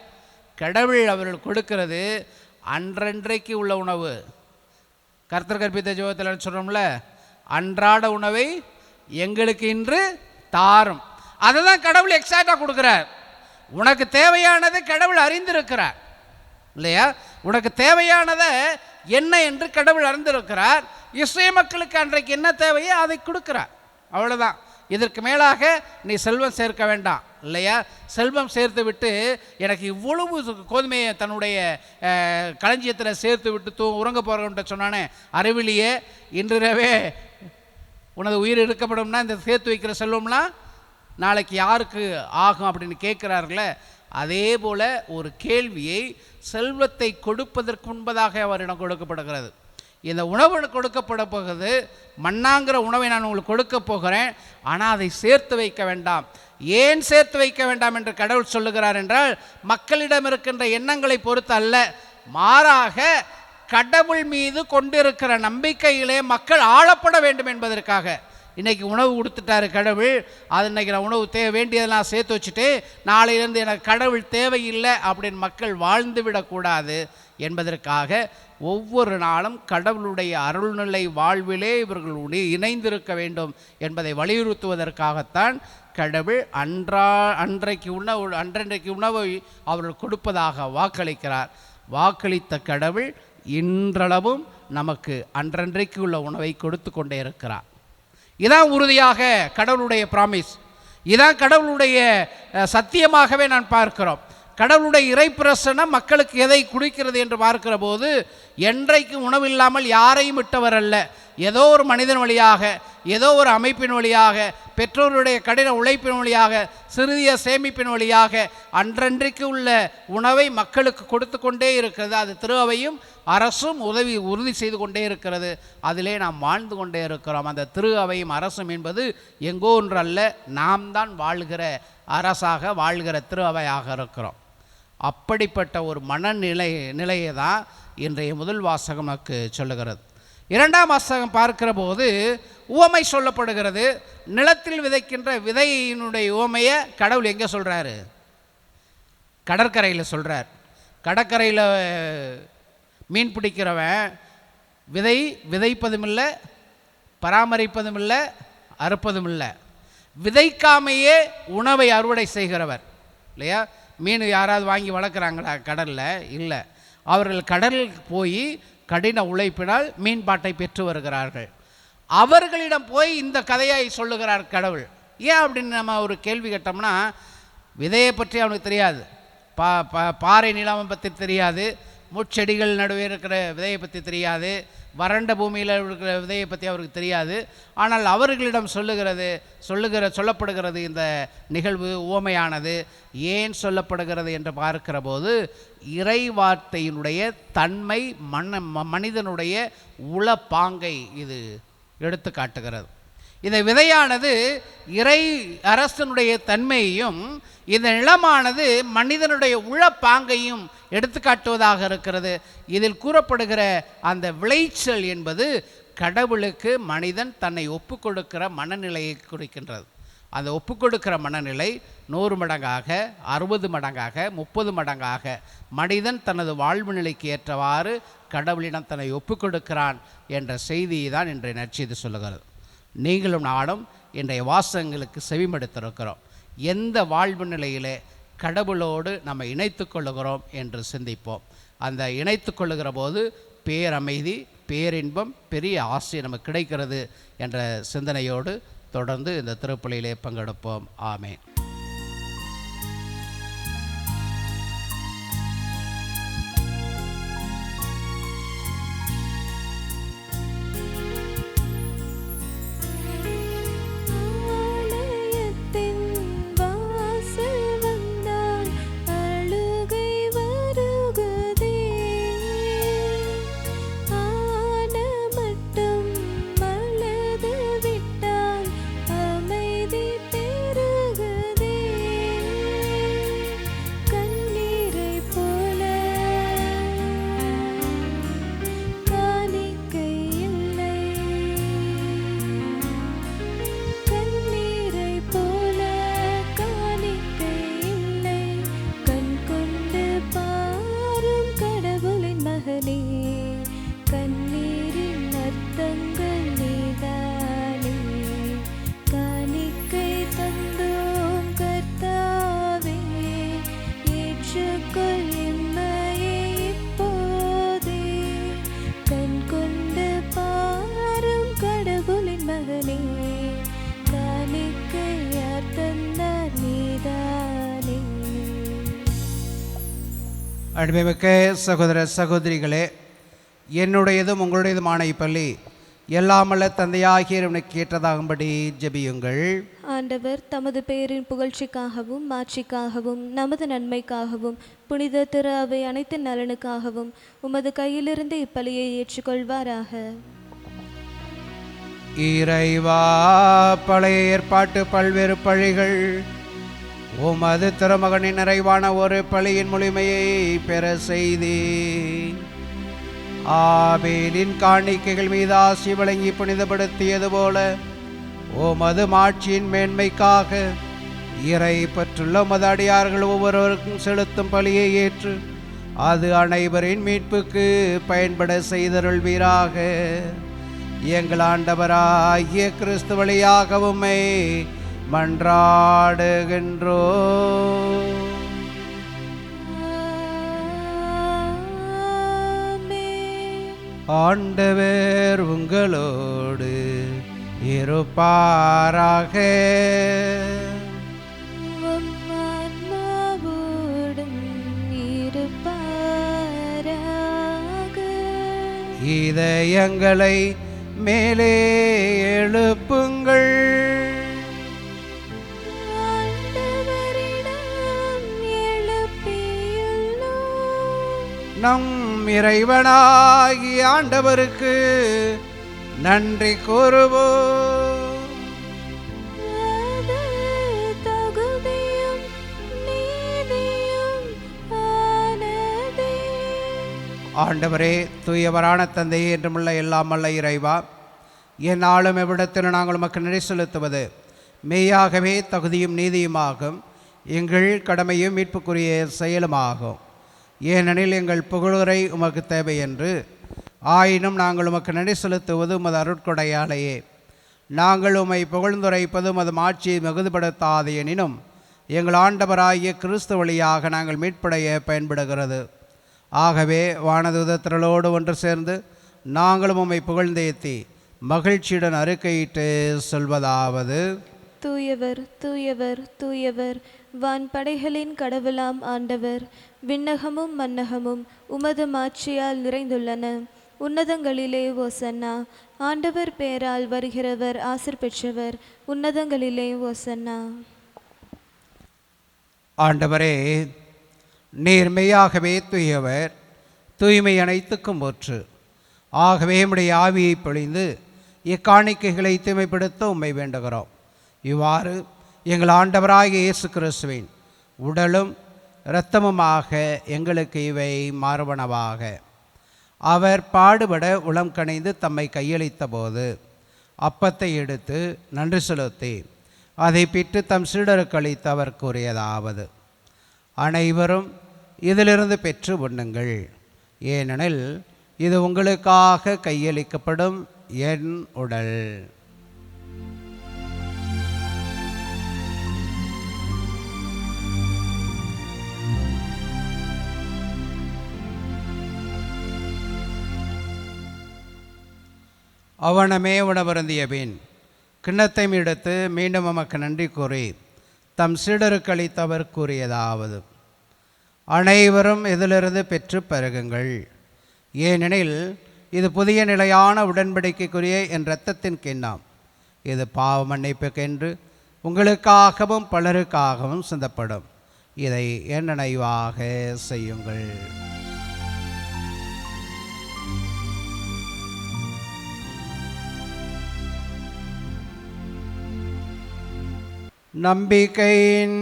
கடவுள் அவர்கள் கொடுக்கிறது அன்றன்றைக்கு உள்ள உணவு. கர்த்தர் கற்பித்த ஜெபத்தில் சொல்கிறோம்ல, அன்றாட உணவை எங்களுக்கு இன்று தாரும். அதை தான் கடவுள் எக்ஸாக்டாக கொடுக்குறார். உனக்கு தேவையானதை கடவுள் அறிந்திருக்கிறார் இல்லையா? உனக்கு தேவையானதை என்ன என்று கடவுள் அறிந்திருக்கிறார். இஸ்ரேல் மக்களுக்கு அன்றைக்கு என்ன தேவையோ அதை கொடுக்கிறார், அவ்வளோதான். இதற்கு மேலாக நீ செல்வம் சேர்க்க வேண்டாம் இல்லையா? செல்வம் சேர்த்து விட்டு எனக்கு இவ்வளவு கோதுமையை தன்னுடைய களஞ்சியத்தில் சேர்த்து விட்டு உறங்க போகிறவன்ட்ட சொன்னானே, அறிவிலியே இன்றிரவே உனது உயிர் எடுக்கப்படும்னா இந்த சேர்த்து வைக்கிற செல்வம்லாம் நாளைக்கு யாருக்கு ஆகும் அப்படின்னு கேட்குறார்களே, அதே போல் ஒரு கேள்வியை செல்வத்தை கொடுப்பதற்கு முன்பதாக அவரிடம் கொடுக்கப்படுகிறது. இந்த உணவு கொடுக்கப்பட போகிறது, மன்னாங்கிற உணவை நான் உங்களுக்கு கொடுக்க போகிறேன், ஆனால் அதை சேர்த்து வைக்க வேண்டாம். ஏன் சேர்த்து வைக்க வேண்டாம் என்று கடவுள் சொல்லுகிறார் என்றால், மக்களிடம் இருக்கின்ற எண்ணங்களை பொறுத்து அல்ல, மாறாக கடவுள் மீது கொண்டிருக்கிற நம்பிக்கையிலே மக்கள் ஆளப்பட வேண்டும் என்பதற்காக. இன்றைக்கி உணவு கொடுத்துட்டாரு கடவுள், அது இன்றைக்கி நான் உணவு வேண்டியதெல்லாம் சேர்த்து வச்சுட்டு நாளையிலேருந்து எனக்கு கடவுள் தேவையில்லை அப்படின்னு மக்கள் வாழ்ந்து விடக்கூடாது என்பதற்காக ஒவ்வொரு நாளும் கடவுளுடைய அருள்நிலை வாழ்விலே இவர்கள் இணைந்திருக்க வேண்டும் என்பதை வலியுறுத்துவதற்காகத்தான் கடவுள் அன்றைக்கு உணவை அவர்கள் கொடுப்பதாக வாக்களிக்கிறார். வாக்களித்த கடவுள் இன்றளவும் நமக்கு அன்றன்றைக்கு உள்ள உணவை கொடுத்து கொண்டே இருக்கிறார். இதான் உறுதியாக கடவுளுடைய ப்ராமிஸ், இதான் கடவுளுடைய சத்தியமாகவே நான் பார்க்கிறோம். கடவுளுடைய இறைப்பிரசனம் மக்களுக்கு எதை குடிக்கிறது என்று பார்க்கிற போது, என்றைக்கு உணவில்லாமல் யாரையும் விட்டவர் அல்ல. ஏதோ ஒரு மனிதன் வழியாக, ஏதோ ஒரு அமைப்பின் வழியாக, பெற்றோருடைய கடின உழைப்பின் வழியாக, சிறிய சேமிப்பின் வழியாக அன்றன்றைக்கு உள்ள உணவை மக்களுக்கு கொடுத்து கொண்டே இருக்கிறது. அது திருவையும் அரசும் உறுதி செய்து கொண்டே இருக்கிறது. அதிலே நாம் வாழ்ந்து கொண்டே இருக்கிறோம். அந்த திரு அவையும் அரசும் என்பது எங்கோ ஒன்று அல்ல, நாம் தான் வாழ்கிற அரசாக வாழ்கிற திரு அவையாக இருக்கிறோம். அப்படிப்பட்ட ஒரு நிலையை தான் இன்றைய முதல் வாசகம் நமக்கு சொல்லுகிறது. இரண்டாம் வாசகம் பார்க்கிற போது உவமை சொல்லப்படுகிறது. நிலத்தில் விதைக்கின்ற விதையினுடைய உவமையை கடவுள் எங்கே சொல்கிறாரு? கடற்கரையில் சொல்கிறார். கடற்கரையில் மீன் பிடிக்கிறவன் விதைப்பதும் இல்லை, பராமரிப்பதும் இல்லை, அறுப்பதும் இல்லை. விதைக்காமையே உணவை அறுவடை செய்கிறவர் இல்லையா? மீன் யாராவது வாங்கி வளர்க்குறாங்களா கடலில்? இல்லை. அவர்கள் கடலில் போய் கடின உழைப்பினால் மீன்பாட்டை பெற்று வருகிறார்கள். அவர்களிடம் போய் இந்த கதையை சொல்லுகிறார் கடவுள். ஏன் அப்படின்னு நம்ம ஒரு கேள்வி கேட்டோம்னா, விதையை பற்றி அவனுக்கு தெரியாது, பாறை நிலமை பற்றி தெரியாது, முட்செடிகள் நடுவே இருக்கிற விதையை பற்றி தெரியாது, வறண்ட பூமியில் இருக்கிற விதையை பற்றி அவருக்கு தெரியாது. ஆனால் அவர்களிடம் சொல்லப்படுகிறது இந்த நிகழ்வு உவமையானது. ஏன் சொல்லப்படுகிறது என்று பார்க்கிற போது இறை வார்த்தையினுடைய தன்மை, மனிதனுடைய உளப்பாங்கை இது எடுத்து காட்டுகிறது. இந்த விதையானது இறை அரசனுடைய தன்மையையும், இந்த நிலமானது மனிதனுடைய உளப்பாங்கையும் எடுத்துக்காட்டுவதாக இருக்கிறது. இதில் கூறப்படுகிற அந்த விளைச்சல் என்பது கடவுளுக்கு மனிதன் தன்னை ஒப்புக்கொடுக்கிற மனநிலையை குறிக்கின்றது. அந்த ஒப்புக்கொடுக்கிற மனநிலை 100 மடங்காக, 60 மடங்காக, 30 மடங்காக மனிதன் தனது வாழ்வு நிலைக்கு ஏற்றவாறு கடவுளிடம் தன்னை ஒப்புக்கொடுக்கிறான் என்ற செய்தியை தான் இன்றைய நற்செய்தி சொல்லுகிறது. நீங்களும் நானும் இன்றைய வாசகங்களுக்கு செவிமடுத்திருக்கிறோம். எந்த வாழ்வு நிலையிலே கடவுளோடு நம்ம இணைத்து கொள்ளுகிறோம் என்று சிந்திப்போம். அந்த இணைத்து கொள்ளுகிற போது பேரமைதி, பேரின்பம், பெரிய ஆசை நமக்கு கிடைக்கிறது என்ற சிந்தனையோடு தொடர்ந்து இந்த திருப்பலியிலே பங்கெடுப்போம். ஆமென். அன்புமிக்க சகோதர சகோதரிகளே, என்னுடையதும் உங்களுடையதுமான இப்பள்ளி எல்லாமல்ல தந்தையாகிய இறைவனுக்கு ஏற்றதாகும்படி ஜெபியுங்கள். ஆண்டவர் தமது பெயரின் புகழ்ச்சிக்காகவும் மாட்சிக்காகவும் நமது நன்மைக்காகவும் புனித திரு அவை அனைத்து நலனுக்காகவும் உமது கையிலிருந்து இப்பலியை ஏற்றுக்கொள்வாராக. இறைவா, பழைய ஏற்பாட்டு பல்வேறு பழிகள் உமது திருமகனின் நிறைவான ஒரு பழியின் முழுமையை பெற செய்தி ஆபேலின் காணிக்கைகள் மீது ஆசி வழங்கி புனிதப்படுத்தியது போல உமது மாட்சியின் மேன்மைக்காக இறை பற்றுள்ள உமது அடியார்கள் ஒவ்வொருவருக்கும் செலுத்தும் பலியை ஏற்று அது அனைவரின் மீட்புக்கு பயன்பட செய்தருள்வீராக. எங்கள் ஆண்டவராகிய கிறிஸ்து வழியாக உம்மை மன்றாடுகின்றோ. ஆண்டவர் உங்களோடு இருப்பாராக. இதயங்களை மேலே எழுப்புங்கள். நம் இறைவனாகிய ஆண்டவருக்கு நன்றி கூறுவோம். தகுதியும் நீதியும் ஆண்டவரே, தூயவரான தந்தையே, என்றுமுள்ள எல்லாம் வல்ல இறைவா, எந்நாளும் எவ்விடத்தில் நாங்கள் உமக்கு நன்றி செலுத்துவது மெய்யாகவே தகுதியும் நீதியுமாகும், எங்கள் கடமையும் மீட்புக்குரிய செயலுமாகும். ஏனெனில் எங்கள் புகழுரை உமக்கு தேவை என்று, ஆயினும் நாங்கள் உமக்கு நன்றி செலுத்துவது உமது அருட்கொடையாலேயே. நாங்கள் உம்மை புகழ்ந்துரைப்பது உமது ஆட்சியை மிகுதிப்படுத்தாது எனினும் எங்கள் ஆண்டவராகிய கிறிஸ்து வழியாக நாங்கள் மீட்படைய பயன்படுகிறது. ஆகவே வானதூதத்திரளோடு ஒன்று சேர்ந்து நாங்களும் உம்மை புகழ்ந்தேத்தி மகிழ்ச்சியுடன் அறிக்கையிட்டு சொல்வதாவது: தூயவர், தூயவர், தூயவர், வான்படைகளின் கடவுளாம் ஆண்டவர். விண்ணகமும் மன்னகமும் உமது மாட்சியால் நிறைந்துள்ளன. உன்னதங்களிலே ஓசன்னா. ஆண்டவர் பெயரால் வருகிறவர் ஆசீர் பெற்றவர். உன்னதங்களிலே ஓசன்னா. ஆண்டவரே, நீர் மெய்யாகவே தூயவர், தூய்மை அனைத்துக்கும் ஒற்று. ஆகவே உம்முடைய ஆவியை பொழிந்து இக்காணிக்கைகளை தூய்மைப்படுத்த உம்மை வேண்டுகிறோம். இவ்வாறு எங்கள் ஆண்டவராகிய இயேசு கிறிஸ்துவின் உடலும் இரத்தமுமாக எங்களுக்கு இவை மாறுவனவாக. அவர் பாடுபட உளம் கனிந்து தம்மை கையளித்த போது அப்பத்தை எடுத்து நன்றி செலுத்தி அதை பிட்டு தம் சீடருக்கு அளித்து அவர் கூறியதாவது: அனைவரும் இதிலிருந்து பெற்று உண்ணுங்கள், ஏனெனில் இது உங்களுக்காக கையளிக்கப்படும் என் உடல். அவனமே உணவருந்திய பின் கிண்ணத்தை எடுத்து மீண்டும் உமக்கு நன்றி கூறி தம் சீடருக்கு அளித்தவர் கூறியதாவது: அனைவரும் இதிலிருந்து பெற்று பருகுங்கள், ஏனெனில் இது புதிய நிலையான உடன்படிக்கைக்குரிய என் இரத்தத்தின் கிண்ணம். இது பாவ மன்னிப்புக்கென்று உங்களுக்காகவும் பலருக்காகவும் சிந்தப்படும். இதை என் நினைவாக செய்யுங்கள். நம்பிக்கையின்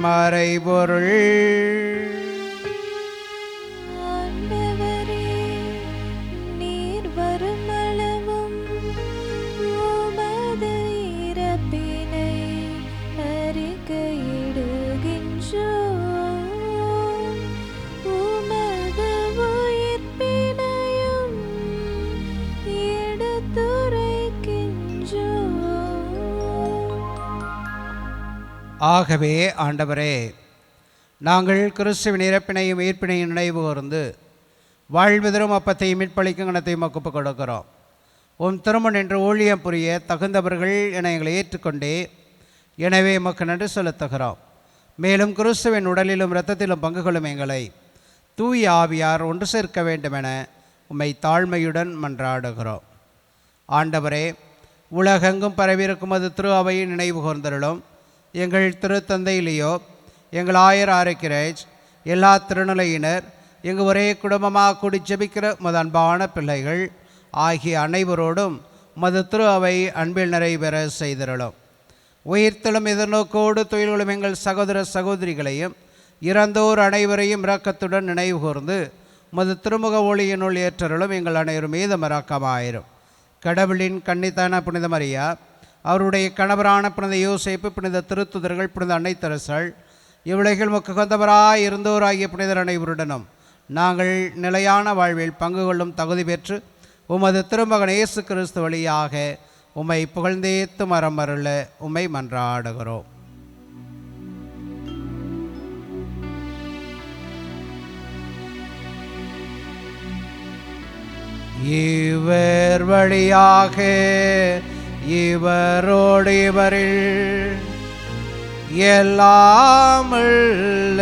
மறைபொருள். ஆண்டவரே, நீர் வருமளவும் உமது இறப்பினை அறிக்கையிடுகின்றோம், உமது உயிர்ப்பினையும் எடுத்துரைக்கின்றோம். ஆகவே ஆண்டவரே, நாங்கள் கிறிஸ்துவின் இறப்பினையும் உயிர்ப்பினையும் நினைவு கூர்ந்து வாழ்விதரும் அப்பத்தையும் மீட்பளிக்கும் கணத்தையும் ஒப்புக் கொடுக்கிறோம். உம் திருமண் என்று ஊழியம் புரிய தகுந்தவர்கள் என எங்களை ஏற்றுக்கொண்டே, எனவே உமக்கு நன்றி செலுத்துகிறோம். மேலும் கிறிஸ்துவின் உடலிலும் இரத்தத்திலும் பங்கு கொள்ளும் எங்களை தூய ஆவியார் ஒன்று சேர்க்க வேண்டுமென உம்மை தாழ்மையுடன் மன்றாடுகிறோம். ஆண்டவரே, உலகெங்கும் பரவியிருக்கும் அது திரு அவையை நினைவு கூர்ந்தருளும். எங்கள் திருத்தந்தை லியோ, எங்கள் ஆயர் ஆரோக்கியராஜ், எல்லா திருநிலையினர், எங்கள் ஒரே குடும்பமாக கூடி ஜெபிக்கிற உமது அன்பான பிள்ளைகள் ஆகிய அனைவரோடும் உமது திரு அவை அன்பில் நிறைவேற செய்திருளும். உயிர்த்தலும் எதிர்நோக்கோடு தொழில்களும் எங்கள் சகோதர சகோதரிகளையும் இறந்தோர் அனைவரையும் இரக்கத்துடன் நினைவு கூர்ந்து உமது திருமுக ஒளியினுள் ஏற்றருளும். எங்கள் அனைவரும் மீதும் இரக்கமாயிரும். கடவுளின் கன்னித்தான புனித மரியா, அவருடைய கணவரான புனித யோசேப்பு, புனித திருத்துதர்கள், புனித அன்னை தெரசாள், இவ்வுலகில் உமக்கு சொந்தவராய் இருந்தோராகிய புனிதர் அனைவருடனும் நாங்கள் நிலையான வாழ்வில் பங்கு கொள்ளும் தகுதி பெற்று உமது திருமகன் இயேசு கிறிஸ்து வழியாக உம்மை புகழ்ந்தேத்து மரம் அருள உம்மை மன்றாடுகிறோம். இவர் வழியாக இவரோடு இவரில் எல்லாம் உள்ள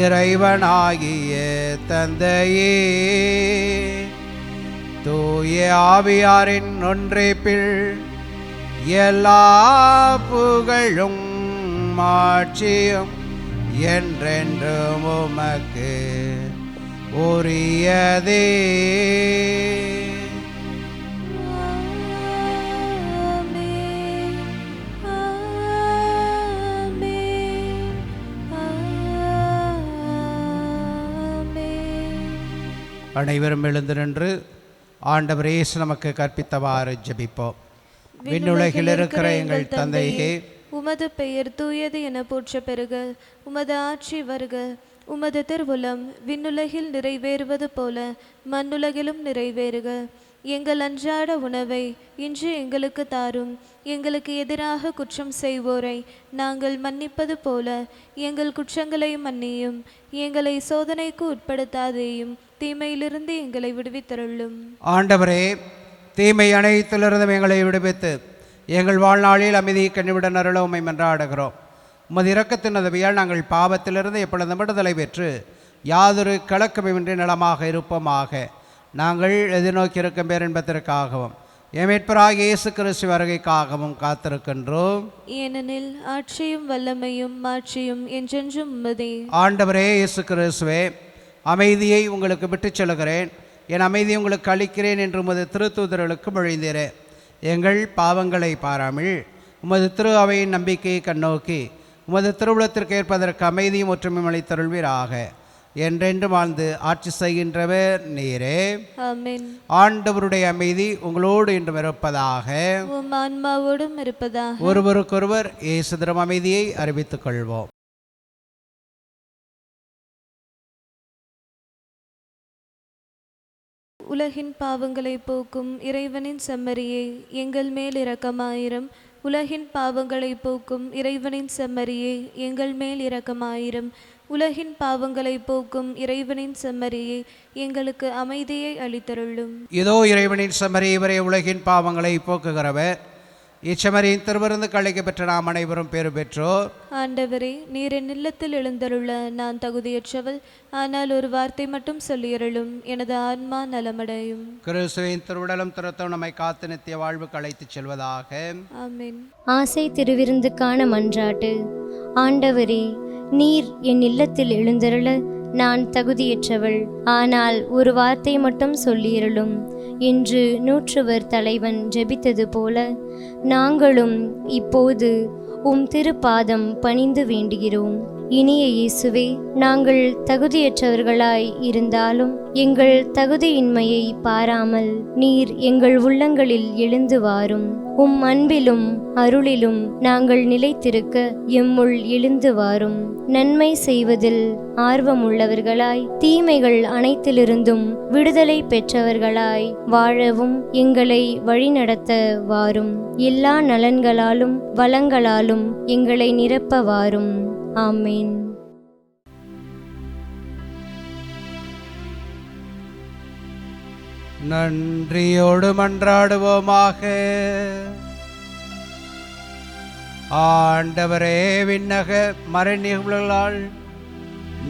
இறைவனாகிய தந்தையே, தூய ஆவியாரின் ஒன்றிப்பில் எல்லா புகழும் மாட்சியும் என்றென்றும் உமக்கு உரியதே. அனைவரும் எழுந்து நின்று ஆண்டவர் இயேசு நமக்கு கற்பித்தவாறு ஜெபிப்போம். விண்ணுலகில் இருக்கிற எங்கள் தந்தையே, உமது பெயர் தூயது என போற்ற பெறுக. உமது ஆட்சி வருக. உமது திருவுளம் விண்ணுலகில் நிறைவேறுவது போல மண்ணுலகிலும் நிறைவேறுக. எங்கள் அன்றாட உணவை இன்று எங்களுக்கு தாரும். எங்களுக்கு எதிராக குற்றம் செய்வோரை நாங்கள் மன்னிப்பது போல எங்கள் குற்றங்களை மன்னியும். எங்களை சோதனைக்கு உட்படுத்தாதேயும், தீமையிலிருந்து எங்களை விடுவித்தருளும். ஆண்டவரே, தீமை அனைத்திலிருந்தும் எங்களை விடுவித்து எங்கள் வாழ்நாளில் அமைதியை கண்ணிவிட அருள உம்மை மன்றாடுகிறோம். உமது இரக்கத்தின் உதவியால் நாங்கள் பாவத்திலிருந்து எப்பொழுதும் விடுதலை பெற்று யாதொரு கலக்கமின்றி நலமாக இருப்போமாக. நாங்கள் எதிர்நோக்கியிருக்கும் பேரின்பத்திற்காகவும் எமேற்பராக இயேசு கிறிஸ்து வருகைக்காகவும் காத்திருக்கின்றோம். ஏனெனில் ஆட்சியும் வல்லமையும் மாட்சியும் என்றென்றும் உம்மதே. ஆண்டவரே இயேசு கிறிஸ்துவே, அமைதியை உங்களுக்கு விட்டுச் செல்கிறேன், என் அமைதியை உங்களுக்கு அளிக்கிறேன் என்று உமது திருத்தூதர்களுக்கு மொழிந்தீரே. எங்கள் பாவங்களை பாராமல் உமது திரு அவையின் நம்பிக்கையை கண்ணோக்கி உமது திருவுளத்திற்கு ஏற்பதற்கு அமைதியும் ஒற்றுமையும் அளித்தருள்வீராக. என்றென்று வாழ்ந்து ஆட்சி செய்கின்றவர் நீரே. ஆமென். ஆண்டவருடைய அமைதி உங்களோடு இன்றும் இருப்பதாக. உம் ஆன்மாவோடும் இருப்பதாக. ஒருவருக்கொருவர் இயேசு தரும் அமைதியை அறிவித்துக் கொள்வோம். உலகின் பாவங்களை போக்கும் இறைவனின் செம்மறியே, எங்கள் மேல் இரக்கமாயிரும். உலகின் பாவங்களை போக்கும் இறைவனின் செம்மறியே, எங்கள் மேல் இரக்கமாயிரும். உலகின் பாவங்களை போக்கும் இறைவனின் செம்மறியே, எங்களுக்கு அமைதியை அளித்தருளும். இதோ இறைவனின் செம்மறி, இவரே உலகின் பாவங்களை போக்குகிறவர். இச்சமரியின் திருவிருந்து கழிக்க பெற்ற நாம் அனைவரும் பேறு பெற்றோர். ஆண்டவரே, நீர் என் இல்லத்தில் எழுந்தருள நான் தகுதியற்றவள். ஆனால் ஒரு வார்த்தை மட்டும் சொல்லியருளும், எனது ஆன்மா நலமடையும். கிறிஸ்துவின் திருவுடலும் திருத்தம் நம்மை காத்து நித்திய வாழ்வுக்கு அழைத்துச் செல்வதாக. ஆமென். ஆசை திருவிருந்துக்கான மன்றாட்டு. ஆண்டவரே, நீர் என் இல்லத்தில் எழுந்தருள நான் தகுதியற்றவள். ஆனால் ஒரு வார்த்தை மட்டும் சொல்லியருளும் என்று நூற்றுவர் தலைவன் ஜெபித்தது போல நாங்களும் இப்போது உம் திருப்பாதம் பணிந்து வேண்டுகிறோம். இனிய இயேசுவே, நாங்கள் தகுதியற்றவர்களாய் இருந்தாலும் எங்கள் தகுதியின்மையை பாராமல் நீர் எங்கள் உள்ளங்களில் எழுந்து வாரும். உம் அன்பிலும் அருளிலும் நாங்கள் நிலைத்திருக்க எம்முள் எழுந்து வாரும். நன்மை செய்வதில் ஆர்வமுள்ளவர்களாய் தீமைகள் அனைத்திலிருந்தும் விடுதலை பெற்றவர்களாய் வாழவும் எங்களை வழிநடத்த வாரும். எல்லா நலன்களாலும் வளங்களாலும் எங்களை நிரப்ப வாரும். ஆமென். நன்றியோடு மன்றாடுவோமாக. ஆண்டவரே, விண்ணக மறைநிகழ்வுகளால்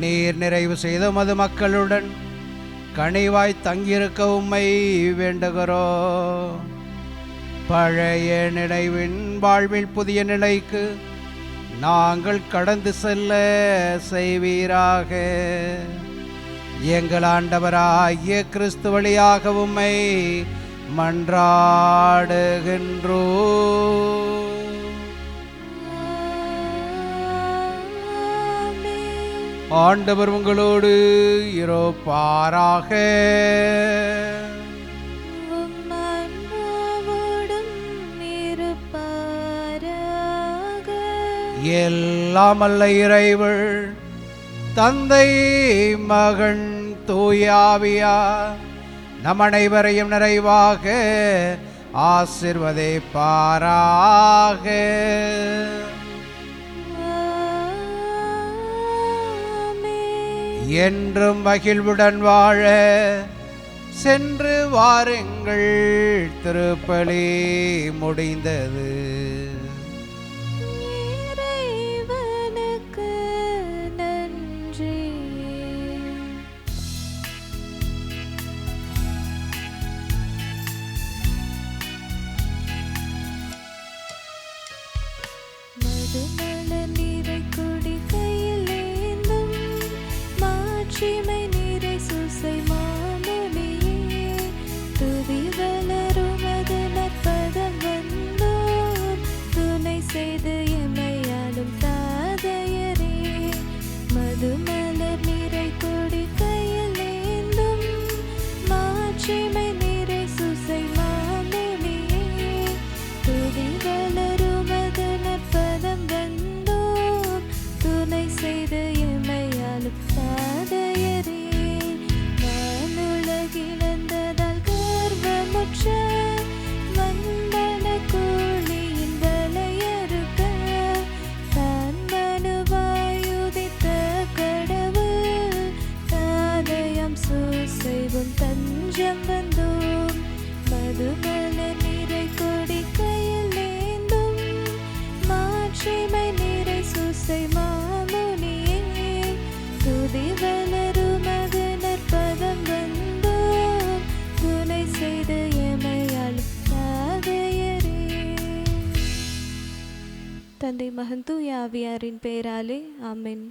நீர் நிறைவு செய்த மது மக்களுடன் கனிவாய் தங்கியிருக்க உம்மை வேண்டுகிறோம். பழைய நினைவின் வாழ்வில் புதிய நிலைக்கு நாங்கள் கடந்து செல்ல செய்வீராக. எங்கள் ஆண்டவராகிய கிறிஸ்து வழியாக உம்மை மன்றாடுகின்றோம். ஆண்டவர் உங்களோடு இருப்பாராக. எல்லாம் அல்ல இறைவன் தந்தை, மகன், தூயாவியார் நம் அனைவரையும் நிறைவாக ஆசீர்வதிப்பாராக. என்றும் மகிழ்வுடன் வாழ சென்று வாருங்கள். திருப்பலி முடிந்தது. மகன் தூய ஆவியாரின் பெயராலே ஆமென்.